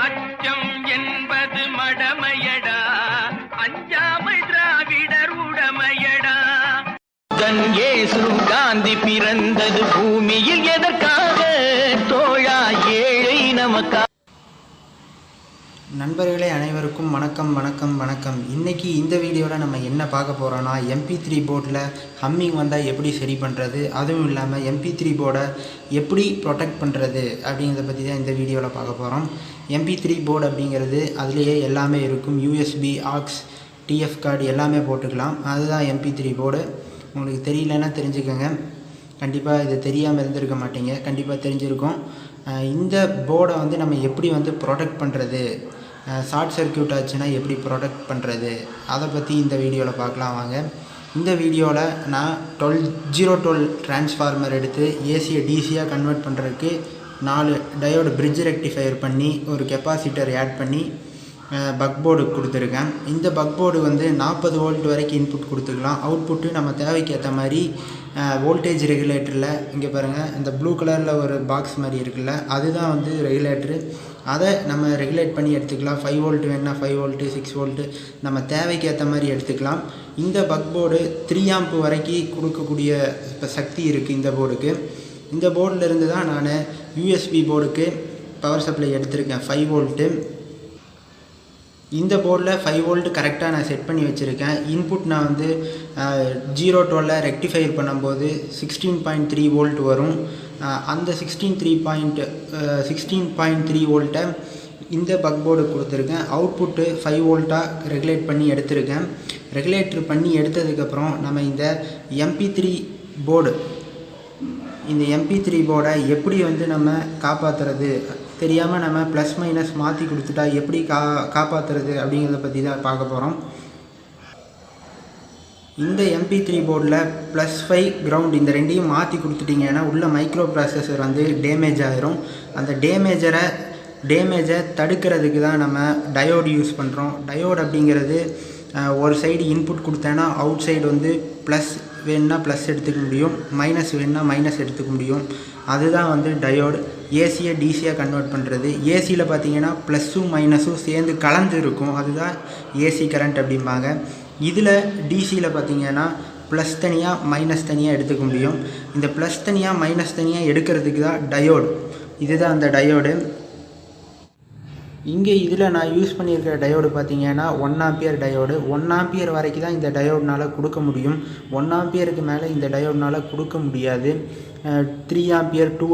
அச்சம் என்பது மடமையடா, அஞ்சாமை திராவிடர் உடமையடா. இயேசு காந்தி பிறந்தது பூமியில் எதற்காக தோழா, ஏழை நமக்கா. நண்பர்களே அனைவருக்கும் வணக்கம் வணக்கம் வணக்கம். இன்றைக்கி இந்த வீடியோவில் நம்ம என்ன பார்க்க போகிறோன்னா, MP3 போர்டில் ஹம்மிங் வந்தால் எப்படி சரி பண்ணுறது, அதுவும் இல்லாமல் MP3 போர்டை எப்படி ப்ரொடெக்ட் பண்ணுறது அப்படிங்கிறத பற்றி தான் இந்த வீடியோவில் பார்க்க போகிறோம். MP3 போர்டு அப்படிங்கிறது அதுலேயே எல்லாமே இருக்கும். USB, AUX, TF கார்டு எல்லாமே போட்டுக்கலாம். அதுதான் MP3 போர்டு. உங்களுக்கு தெரியலன்னா தெரிஞ்சுக்கோங்க. கண்டிப்பாக இது தெரியாமல் இருந்திருக்க மாட்டீங்க, கண்டிப்பாக தெரிஞ்சிருக்கும். இந்த போர்டை நம்ம எப்படி ப்ரொடெக்ட் பண்ணுறது, ஷார்ட் சர்க்கியூட் ஆச்சுன்னா எப்படி ப்ரொடெக்ட் பண்ணுறது, அதை பற்றி இந்த வீடியோவில் பார்க்கலாம் வாங்க. இந்த வீடியோவில் நான் 012 டிரான்ஸ்ஃபார்மர் எடுத்து ஏசியை டிசியாக கன்வெர்ட் பண்ணுறதுக்கு 4 டயோடு பிரிட்ஜ் ரெக்டிஃபையர் பண்ணி ஒரு கெப்பாசிட்டர் ஆட் பண்ணி பக் போர்டு கொடுத்துருக்கேன். இந்த பக் போர்டு 40 வோல்ட் வரைக்கும் இன்புட் கொடுத்துக்கலாம். அவுட்புட்டு நம்ம தேவைக்கு ஏற்ற மாதிரி வோல்டேஜ் ரெகுலேட்டரில் இங்கே பாருங்கள், இந்த ப்ளூ கலரில் ஒரு பாக்ஸ் மாதிரி இருக்குல்ல, அதுதான் ரெகுலேட்டரு. அதை நம்ம ரெகுலேட் பண்ணி எடுத்துக்கலாம். 5 வோல்ட் வேணுன்னா 5 வோல்ட்டு, 6 வோல்ட்டு நம்ம தேவைக்கு ஏற்ற மாதிரி எடுத்துக்கலாம். இந்த பக் போர்டு 3 ஆம்ப் வரைக்கும் கொடுக்கக்கூடிய சக்தி இருக்குது இந்த போர்டுக்கு. இந்த போர்டிலிருந்து தான் நான் USB போர்டுக்கு பவர் சப்ளை எடுத்திருக்கேன் 5 வோல்ட்டு. இந்த போர்டில் 5 வோல்ட் கரெக்டாக நான் செட் பண்ணி வச்சுருக்கேன். இன்புட் நான் 012 ரெக்டிஃபையர் பண்ணும்போது 16.3 வோல்ட் வரும். அந்த 16.3 வோல்ட்டை இந்த பக் போர்டு கொடுத்துருக்கேன். அவுட்புட்டு 5 வோல்ட்டாக ரெகுலேட் பண்ணி எடுத்திருக்கேன். ரெகுலேட்ரு பண்ணி எடுத்ததுக்கப்புறம் நம்ம இந்த MP3 போர்டு, இந்த MP3 போர்டை எப்படி நம்ம காப்பாற்றுறது, தெரியாமல் நம்ம ப்ளஸ் மைனஸ் மாற்றி கொடுத்துட்டா எப்படி காப்பாற்றுறது அப்படிங்கிறத பற்றி தான் பார்க்க போகிறோம். இந்த MP3 போர்டில் +5 கிரவுண்ட் இந்த ரெண்டையும் மாற்றி கொடுத்துட்டிங்கன்னா உள்ள மைக்ரோ ப்ராசஸர் டேமேஜ் ஆகிரும். அந்த டேமேஜை தடுக்கிறதுக்கு தான் நம்ம டயோடு யூஸ் பண்ணுறோம். டயோடு அப்படிங்கிறது ஒரு சைடு இன்புட் கொடுத்தேன்னா அவுட் சைடு ப்ளஸ் வேணுன்னா ப்ளஸ் எடுத்துக்க முடியும், மைனஸ் வேணுன்னா மைனஸ் எடுத்துக்க முடியும். அதுதான் டயோடு. ஏசியை டிசியாக கன்வெர்ட் பண்ணுறது. ஏசியில் பார்த்தீங்கன்னா ப்ளஸ்ஸும் மைனஸும் சேர்ந்து கலந்து இருக்கும், அதுதான் ஏசி கரண்ட் அப்படிம்பாங்க. இதில் டிசியில் பார்த்தீங்கன்னா ப்ளஸ் தனியாக மைனஸ் தனியாக எடுத்துக்க முடியும். இந்த ப்ளஸ் தனியாக மைனஸ் தனியாக எடுக்கிறதுக்கு தான் டயோடு. இதுதான் அந்த டயோடு. இங்கே இதில் நான் யூஸ் பண்ணியிருக்கிற டயோடு பார்த்தீங்கன்னா 1 ஆம்பியர் டயோடு. 1 ஆம்பியர் வரைக்கும் தான் இந்த டயோட்னால் கொடுக்க முடியும். 1 ஆம்பியருக்கு மேலே இந்த டயோட்னால் கொடுக்க முடியாது. 3 ஆம்பியர், 2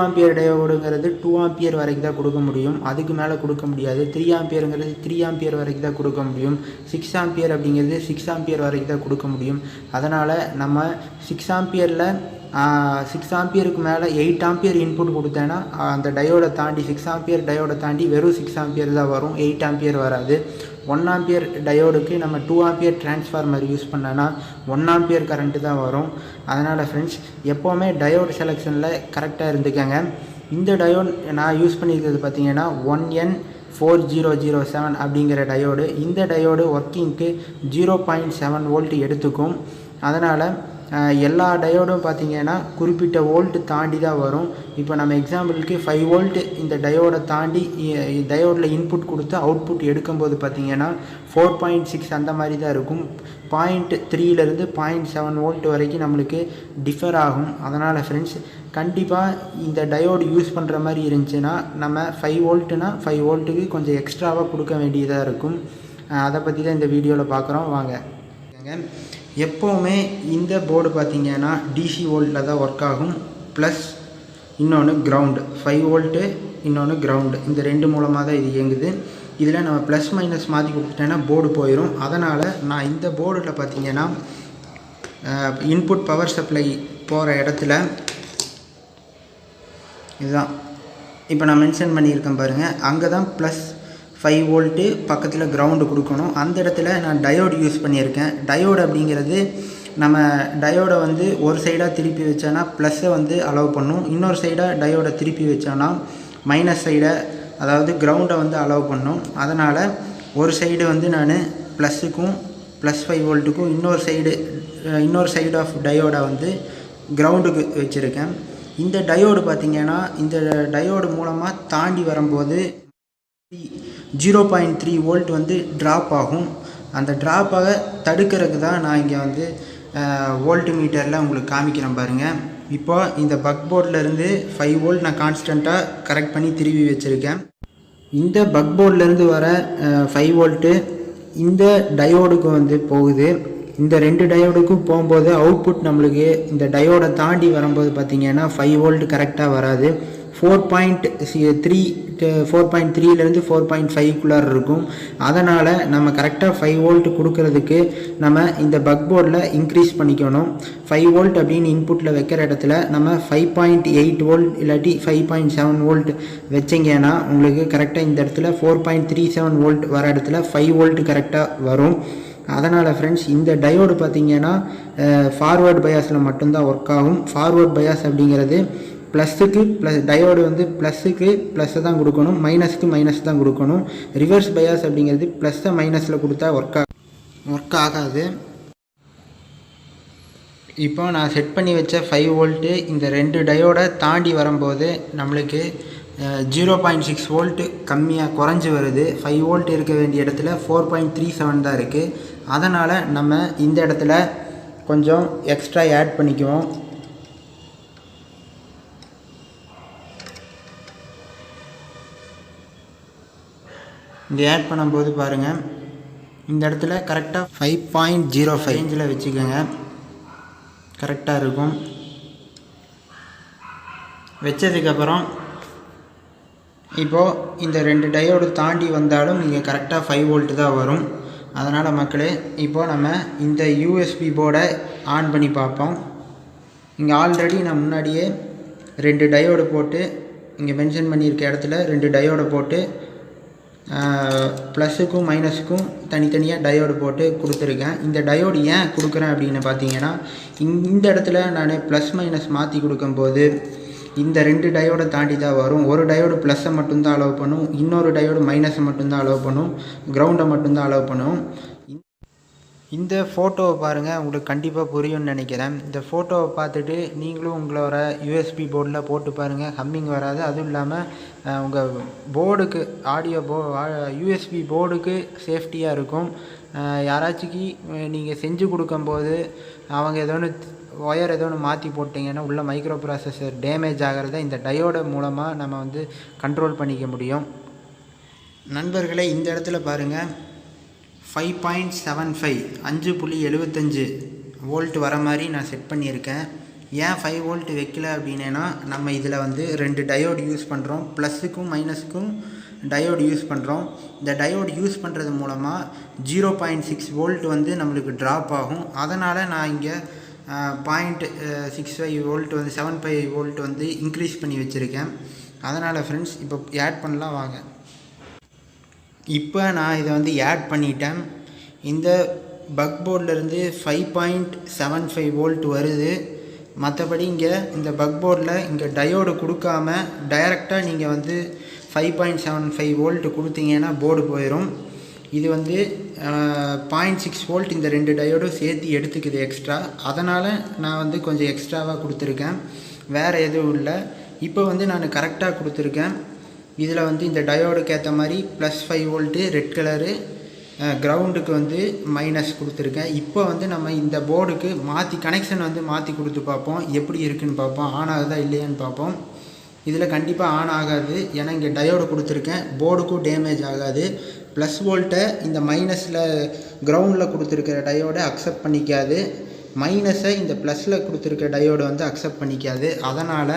ஆம்பியர் டயோடுங்கிறது 2 ஆம்பியர் வரைக்கும் தான் கொடுக்க முடியும், அதுக்கு மேலே கொடுக்க முடியாது. 3 ஆம்பியருங்கிறது 3 ஆம்பியர் வரைக்கும் தான் கொடுக்க முடியும். 6 ஆம்பியர் அப்படிங்கிறது 6 ஆம்பியர் வரைக்கும் தான் கொடுக்க முடியும். அதனால் நம்ம 6 ஆம்பியருக்கு மேலே 8 ஆம்பியர் இன்புட் கொடுத்தேன்னா அந்த டயோடை தாண்டி 6 ஆம்பியர் டயோடை தாண்டி வெறும் 6 ஆம்பியர் தான் வரும், 8 ஆம்பியர் வராது. 1 ஆம்பியர் டயோடுக்கு நம்ம 2 ஆம்பியர் டிரான்ஸ்ஃபார்மர் யூஸ் பண்ணோன்னா 1 ஆம்பியர் கரண்ட்டு தான் வரும். அதனால் ஃப்ரெண்ட்ஸ், எப்போவுமே டயோடு செலெக்ஷனில் கரெக்டாக இருந்துக்கங்க. இந்த டயோடு நான் யூஸ் பண்ணியிருக்கிறது பார்த்தீங்கன்னா 1N4007 அப்படிங்கிற டயோடு. இந்த டயோடு ஒர்க்கிங்க்கு 0.7 வோல்ட் எடுத்துக்கும். அதனால் எல்லா டயோடும் பார்த்திங்கன்னா குறிப்பிட்ட வோல்ட்டு தாண்டி தான் வரும். இப்போ நம்ம எக்ஸாம்பிளுக்கு 5 வோல்ட்டு இந்த டயோடை தாண்டி டயோடில் இன்புட் கொடுத்து அவுட்புட் எடுக்கும்போது பார்த்திங்கன்னா 4.6 அந்த மாதிரி தான் இருக்கும். 0.3லேருந்து 0.7 வோல்ட் வரைக்கும் நம்மளுக்கு டிஃபர் ஆகும். அதனால் ஃப்ரெண்ட்ஸ், கண்டிப்பாக இந்த டயோடு யூஸ் பண்ணுற மாதிரி இருந்துச்சுன்னா நம்ம 5 வோல்ட்டுனா 5 வோல்ட்டுக்கு கொஞ்சம் எக்ஸ்ட்ராவாக கொடுக்க வேண்டியதாக இருக்கும். அதை பற்றி தான் இந்த வீடியோவில் பார்க்குறோம் வாங்க. எப்போவுமே இந்த போர்டு பார்த்திங்கன்னா டிசி வோல்ட்டில் தான் ஒர்க் ஆகும். ப்ளஸ் இன்னொன்று கிரவுண்டு, 5 வோல்ட்டு இன்னொன்று கிரவுண்டு, இந்த 2 மூலமாக தான் இது இயங்குது. இதில் நம்ம ப்ளஸ் மைனஸ் மாற்றி கொடுத்துட்டேன்னா போர்டு போயிடும். அதனால் நான் இந்த போர்டில் பார்த்திங்கன்னா இன்புட் பவர் சப்ளை போகிற இடத்துல இதுதான் இப்போ நான் மென்ஷன் பண்ணியிருக்கேன் பாருங்கள், அங்கே தான் +5 வோல்ட்டு பக்கத்தில் கிரவுண்டு கொடுக்கணும். அந்த இடத்துல நான் டயோடு யூஸ் பண்ணியிருக்கேன். டயோடு அப்படிங்கிறது நம்ம டயோடை ஒரு சைடாக திருப்பி வச்சோன்னா ப்ளஸ்ஸை அலோவ் பண்ணும், இன்னொரு சைடாக டயோடை திருப்பி வச்சோன்னா மைனஸ் சைடை, அதாவது கிரவுண்டை அலோவ் பண்ணும். அதனால் ஒரு சைடு நான் ப்ளஸ்ஸுக்கும் +5 வோல்ட்டுக்கும், இன்னொரு சைடு ஆஃப் டயோடை கிரவுண்டுக்கு வச்சுருக்கேன். இந்த டயோடு பார்த்திங்கன்னா இந்த டயோடு மூலமாக தாண்டி வரும்போது 0.3 வோல்ட் வந்து ட்ராப் ஆகும். அந்த ட்ராப்பாக தடுக்கிறதுக்கு தான் நான் இங்கே வந்து வோல்ட் மீட்டரில் உங்களுக்கு காமிக்கிறேன் பாருங்கள். இப்போ இந்த பக் போர்ட்லேருந்து 5 வோல்ட் நான் கான்ஸ்டண்ட்டாக கரெக்ட் பண்ணி திருவி வச்சுருக்கேன். இந்த பக் போர்ட்லேருந்து வர 5 வோல்ட்டு இந்த டயோடுக்கு வந்து போகுது. இந்த 2 டயோடுக்கும் போகும்போது அவுட்புட் நம்மளுக்கு இந்த டயோடை தாண்டி வரும்போது பார்த்திங்கன்னா 5 வோல்ட் கரெக்டாக வராது. 4.3லேருந்து 4.5குள்ளார் இருக்கும். அதனால் நம்ம கரெக்டாக 5 வோல்ட் கொடுக்கறதுக்கு நம்ம இந்த பக் போர்டில் இன்க்ரீஸ் பண்ணிக்கணும். 5 வோல்ட் அப்படின்னு இன்புட்டில் வைக்கிற இடத்துல நம்ம 5.8 வோல்ட் இல்லாட்டி 5.7 வோல்ட் வச்சிங்கன்னா உங்களுக்கு கரெக்டாக இந்த இடத்துல 4.37 வோல்ட் வர இடத்துல 5 வோல்ட் கரெக்டாக வரும். அதனால் ஃப்ரெண்ட்ஸ், இந்த டயோடு பார்த்திங்கன்னா ஃபார்வேர்டு பயாஸில் மட்டும்தான் ஒர்க் ஆகும். ஃபார்வேர்ட் பயாஸ் அப்படிங்கிறது ப்ளஸ்ஸுக்கு டயோடு வந்து ப்ளஸ்ஸுக்கு ப்ளஸ்ஸை தான் கொடுக்கணும், மைனஸுக்கு மைனஸ் தான் கொடுக்கணும். ரிவர்ஸ் பயாஸ் அப்படிங்கிறது ப்ளஸ்ஸை மைனஸில் கொடுத்தா ஒர்க் ஆகாது. இப்போ நான் செட் பண்ணி வச்ச 5 வோல்ட்டு இந்த 2 டயோடை தாண்டி வரும்போது நம்மளுக்கு 0.6 வோல்ட் கம்மியாக குறைஞ்சி வருது. 5 வோல்ட் இருக்க வேண்டிய இடத்துல 4.37 தான் இருக்குது. அதனால் நம்ம இந்த இடத்துல கொஞ்சம் எக்ஸ்ட்ரா ஆட் பண்ணிக்குவோம். இந்த ஆட் பண்ணும்போது பாருங்கள், இந்த இடத்துல கரெக்டாக 5.05 ரேஞ்சில் வச்சுக்கோங்க, கரெக்டாக இருக்கும். வச்சதுக்கப்புறம் இப்போது இந்த 2 டயோடு தாண்டி வந்தாலும் இங்கே கரெக்டாக 5 வோல்ட் தான் வரும். அதனால் மக்களே, இப்போது நம்ம இந்த யூஎஸ்பி போர்டை ஆன் பண்ணி பார்ப்போம். இங்கே ஆல்ரெடி நான் முன்னாடியே 2 டயோடு போட்டு இங்கே மென்ஷன் பண்ணியிருக்க இடத்துல 2 டயோடை போட்டு ப்ளஸுக்கும் மைனஸுக்கும் தனித்தனியாக டயோடு போட்டு கொடுத்துருக்கேன். இந்த டயோடு ஏன் கொடுக்குறேன் அப்படின்னு பார்த்தீங்கன்னா, இந்த இடத்துல நான் ப்ளஸ் மைனஸ் மாற்றி கொடுக்கும்போது இந்த 2 டயோடை தாண்டி தான் வரும். ஒரு டயோடு ப்ளஸ்ஸை மட்டும்தான் அலோவ் பண்ணும், இன்னொரு டயோடு மைனஸை மட்டும்தான் அலோவ் பண்ணும், கிரவுண்டை மட்டும்தான் அலோவ் பண்ணும். இந்த ஃபோட்டோவை பாருங்கள், உங்களுக்கு கண்டிப்பாக புரியும்னு நினைக்கிறேன். இந்த ஃபோட்டோவை பார்த்துட்டு நீங்களும் உங்களோட யூஎஸ்பி போர்டில் போட்டு பாருங்கள், ஹம்மிங் வராது. அதுவும் இல்லாமல் உங்கள் போர்டுக்கு யூஎஸ்பி போர்டுக்கு சேஃப்டியாக இருக்கும். யாராச்சுக்கு நீங்கள் செஞ்சு கொடுக்கும்போது அவங்க ஒயர் ஏதோ ஒன்று மாற்றி போட்டிங்கன்னா உள்ள மைக்ரோ ப்ராசஸர் டேமேஜ் ஆகிறத இந்த டயோட மூலமாக நம்ம வந்து கண்ட்ரோல் பண்ணிக்க முடியும். நண்பர்களே, இந்த இடத்துல பாருங்கள், 5.75 5.75 வோல்ட் வர மாதிரி நான் செட் பண்ணியிருக்கேன். ஏன் 5 வோல்ட் வைக்கல அப்படின்னா, நம்ம இதில் வந்து 2 டயோடு யூஸ் பண்ணுறோம், ப்ளஸுக்கும் மைனஸுக்கும் டயோடு யூஸ் பண்ணுறோம். இந்த டயோடு யூஸ் பண்ணுறது மூலமாக 0.6 வோல்ட் வந்து நம்மளுக்கு ட்ராப் ஆகும். அதனால் நான் இங்கே 0.65 வோல்ட் வந்து 75 வோல்ட் வந்து இன்க்ரீஸ் பண்ணி வச்சுருக்கேன். அதனால் ஃப்ரெண்ட்ஸ், இப்போ ஆட் பண்ணலாம் வாங்க. இப்போ நான் இதை வந்து ஆட் பண்ணிட்டேன். இந்த பக் போர்ட்லேருந்து 5.75 வோல்ட் வருது. மற்றபடி இங்கே இந்த பக் போர்டில் இங்கே டயோடு கொடுக்காம டைரெக்டாக நீங்கள் வந்து 5.75 வோல்ட் கொடுத்தீங்கன்னா போர்டு போயிடும். இது வந்து 0.6 வோல்ட் இந்த 2 டயோடும் சேர்த்து எடுத்துக்குது எக்ஸ்ட்ரா. அதனால் நான் வந்து கொஞ்சம் எக்ஸ்ட்ராவாக கொடுத்துருக்கேன், வேறு எதுவும் இல்லை. இப்போ வந்து நான் கரெக்டாக கொடுத்துருக்கேன். இதில் வந்து இந்த டயோடுக்கு ஏற்ற மாதிரி +5 வோல்ட்டு ரெட் கலரு, கிரவுண்டுக்கு வந்து மைனஸ் கொடுத்துருக்கேன். இப்போ வந்து நம்ம இந்த போர்டுக்கு கனெக்ஷன் வந்து மாற்றி கொடுத்து பார்ப்போம், எப்படி இருக்குதுன்னு பார்ப்போம், ஆன் ஆகுதா இல்லையான்னு பார்ப்போம். இதில் கண்டிப்பாக ஆன் ஆகாது, ஏன்னா இங்கே டயோடு கொடுத்துருக்கேன், போர்டுக்கும் டேமேஜ் ஆகாது. ப்ளஸ் வோல்ட்டை இந்த மைனஸில் கிரவுண்டில் கொடுத்துருக்கிற டயோடை அக்செப்ட் பண்ணிக்காது, மைனஸை இந்த ப்ளஸில் கொடுத்துருக்க டயோடு வந்து அக்செப்ட் பண்ணிக்காது. அதனால்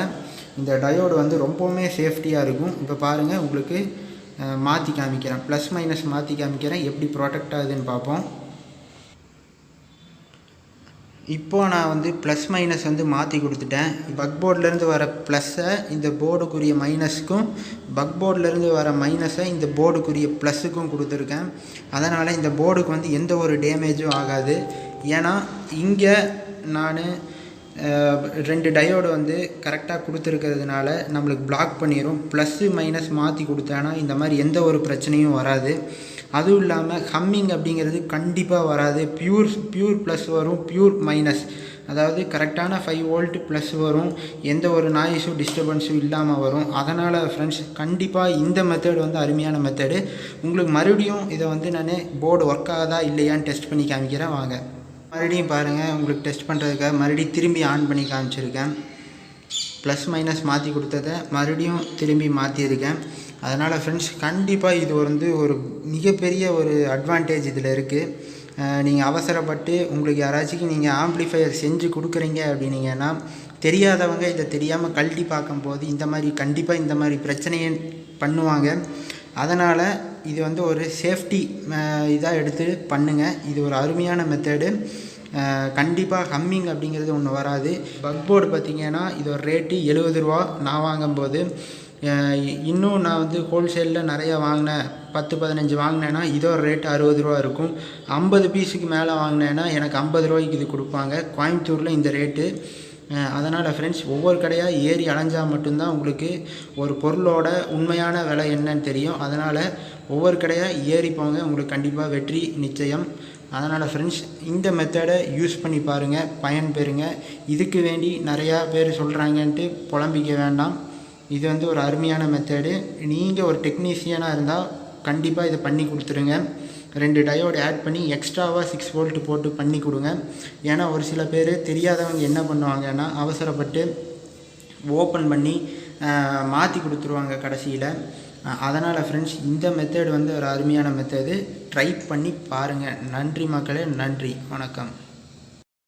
இந்த டயோடு வந்து ரொம்பவுமே சேஃப்டியாக இருக்கும். இப்போ பாருங்கள், உங்களுக்கு மாற்றி காமிக்கிறேன், ப்ளஸ் மைனஸ் மாற்றி காமிக்கிறேன், எப்படி ப்ரொடெக்ட் ஆகுதுன்னு பார்ப்போம். இப்போது நான் வந்து ப்ளஸ் மைனஸ் வந்து மாற்றி கொடுத்துட்டேன். பக் போர்ட்லேருந்து வர ப்ளஸ்ஸை இந்த போர்டுக்குரிய மைனஸுக்கும், பக் போர்ட்லேருந்து வர மைனஸை இந்த போர்டுக்குரிய ப்ளஸுக்கும் கொடுத்துருக்கேன். அதனால் இந்த போர்டுக்கு வந்து எந்த ஒரு டேமேஜும் ஆகாது. ஏன்னா இங்கே நான் 2 டயோடு வந்து கரெக்டாக கொடுத்துருக்கிறதுனால நம்மளுக்கு பிளாக் பண்ணிடும். ப்ளஸ்ஸு மைனஸ் மாற்றி கொடுத்தேன்னா இந்த மாதிரி எந்த ஒரு பிரச்சனையும் வராது. அதுவும் இல்லாமல் ஹம்மிங் அப்படிங்கிறது கண்டிப்பாக வராது. பியூர் ப்ளஸ் வரும், பியூர் மைனஸ் அதாவது கரெக்டான 5 வோல்ட் ப்ளஸ் வரும், எந்த ஒரு நாய்ஸும் டிஸ்டர்பன்ஸும் இல்லாமல் வரும். அதனால் ஃப்ரெண்ட்ஸ் கண்டிப்பாக இந்த மெத்தட் வந்து அருமையான மெத்தடு. உங்களுக்கு மறுபடியும் இதை வந்து நான் போர்டு ஒர்க் ஆகுதா இல்லையான்னு டெஸ்ட் பண்ணி காமிக்கிறேன் வாங்க. மறுபடியும் பாருங்கள், உங்களுக்கு டெஸ்ட் பண்ணுறதுக்காக மறுபடியும் திரும்பி ஆன் பண்ணி காமிச்சிருக்கேன். ப்ளஸ் மைனஸ் மாற்றி கொடுத்ததை மறுபடியும் திரும்பி மாற்றியிருக்கேன். அதனால் ஃப்ரெண்ட்ஸ் கண்டிப்பாக இது வந்து ஒரு மிகப்பெரிய ஒரு அட்வான்டேஜ் இதில் இருக்குது. நீங்கள் அவசரப்பட்டு உங்களுக்கு யாராச்சும் நீங்கள் ஆம்ப்ளிஃபையர் செஞ்சு கொடுக்குறீங்க அப்படின்னீங்கன்னா தெரியாதவங்க இதை தெரியாமல் கழட்டி பார்க்கும்போது கண்டிப்பாக இந்த மாதிரி பிரச்சனையை பண்ணுவாங்க. அதனால் இது வந்து ஒரு சேஃப்டி இதாக எடுத்து பண்ணுங்கள். இது ஒரு அருமையான மெத்தடு. கண்டிப்பாக ஹம்மிங் அப்படிங்கிறது ஒன்று வராது. பக் போர்டு பார்த்திங்கன்னா இதோட ரேட்டு 70 ரூபா. நான் வாங்கும்போது இன்னும் நான் வந்து ஹோல்சேலில் நிறையா வாங்கினேன், 10-15 வாங்கினேன்னா இதோட ரேட்டு 60 ரூபா இருக்கும். 50 பீஸுக்கு மேலே வாங்கினேன்னா எனக்கு 50 ரூபாய்க்கு இது கொடுப்பாங்க. கோயம்புத்தூரில் இந்த ரேட்டு. அதனால் ஃப்ரெண்ட்ஸ் ஒவ்வொரு கடையாக ஏறி அலைஞ்சால் மட்டும்தான் உங்களுக்கு ஒரு பொருளோட உண்மையான விலை என்னன்னு தெரியும். அதனால் ஒவ்வொரு கடையாக ஏறி போங்க, உங்களுக்கு கண்டிப்பாக வெற்றி நிச்சயம். அதனால் ஃப்ரெண்ட்ஸ் இந்த மெத்தடை யூஸ் பண்ணி பாருங்கள், பயன் பெறுங்க. இதுக்கு வேண்டி நிறையா பேர் சொல்கிறாங்கன்ட்டு புலம்பிக்க வேண்டாம். இது வந்து ஒரு அருமையான மெத்தடு. நீங்கள் ஒரு டெக்னீஷியனாக இருந்தால் கண்டிப்பாக இதை பண்ணி கொடுத்துருங்க. 2 டயோடு ஆட் பண்ணி எக்ஸ்ட்ராவாக 6 வோல்ட் போட்டு பண்ணி கொடுங்க. ஏன்னா ஒரு சில பேர் தெரியாதவங்க என்ன பண்ணுவாங்கன்னா அவசரப்பட்டு ஓப்பன் பண்ணி மாற்றி கொடுத்துருவாங்க கடைசியில். அதனால் ஃப்ரெண்ட்ஸ் இந்த மெத்தடு வந்து ஒரு அருமையான மெத்தடு. ட்ரை பண்ணி பாருங்கள். நன்றி மக்களே, நன்றி, வணக்கம்.